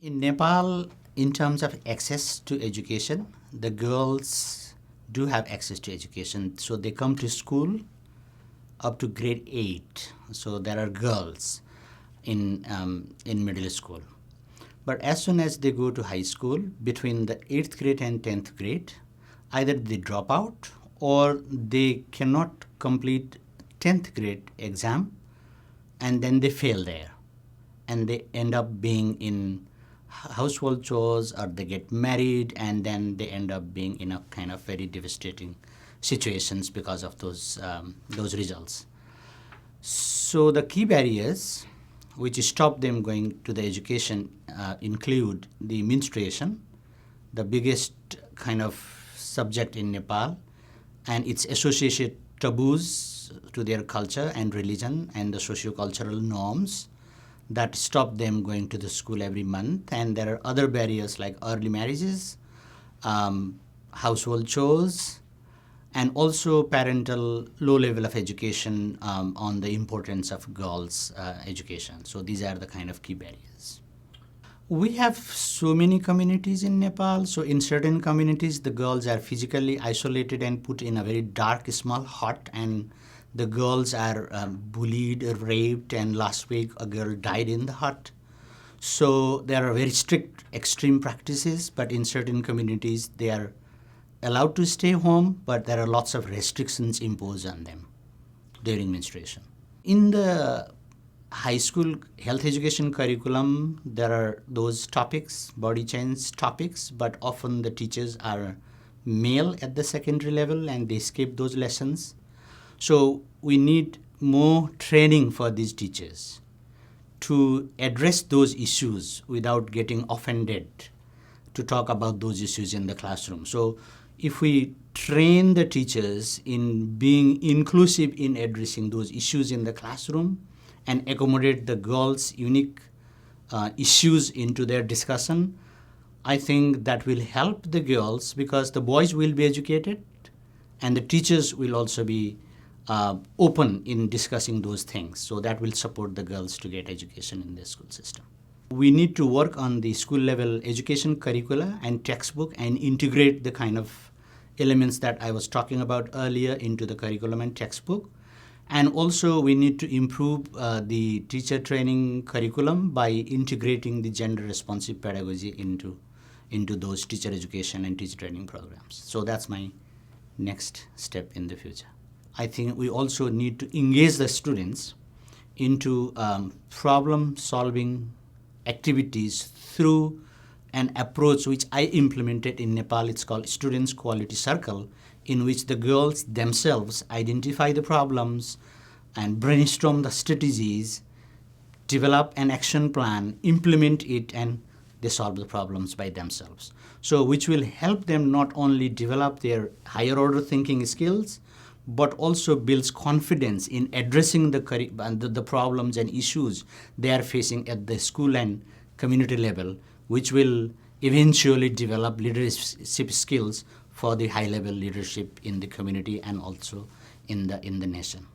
In Nepal, in terms of access to education, the girls do have access to education. So they come to school up to grade 8. So there are girls in middle school. But as soon as they go to high school, between the 8th grade and 10th grade, either they drop out or they cannot complete 10th grade exam, and then they fail there. And they end up being in household chores, or they get married, and then they end up being in a kind of very devastating situations because of those results. So the key barriers which stop them going to the education include the menstruation, the biggest kind of subject in Nepal, and its associated taboos to their culture and religion and the socio-cultural norms that stop them going to the school every month. And there are other barriers like early marriages, household chores, and also parental low level of education on the importance of girls' education. So these are the kind of key barriers. We have so many communities in Nepal. So in certain communities, the girls are physically isolated and put in a very dark, small hut, and the girls are bullied, raped, and last week a girl died in the hut. So there are very strict, extreme practices, but in certain communities, they are allowed to stay home, but there are lots of restrictions imposed on them during menstruation. In the high school health education curriculum, there are those topics, body change topics, but often the teachers are male at the secondary level and they skip those lessons. So we need more training for these teachers to address those issues without getting offended to talk about those issues in the classroom. So if we train the teachers in being inclusive in addressing those issues in the classroom and accommodate the girls' unique issues into their discussion, I think that will help the girls, because the boys will be educated and the teachers will also be open in discussing those things. So that will support the girls to get education in the school system. We need to work on the school level education curricula and textbook and integrate the kind of elements that I was talking about earlier into the curriculum and textbook. And also we need to improve the teacher training curriculum by integrating the gender responsive pedagogy into those teacher education and teacher training programs. So that's my next step in the future. I think we also need to engage the students into problem-solving activities through an approach which I implemented in Nepal. It's called Students' Quality Circle, in which the girls themselves identify the problems and brainstorm the strategies, develop an action plan, implement it, and they solve the problems by themselves. So which will help them not only develop their higher order thinking skills, but also builds confidence in addressing the problems and issues they are facing at the school and community level, which will eventually develop leadership skills for the high-level leadership in the community and also in the nation.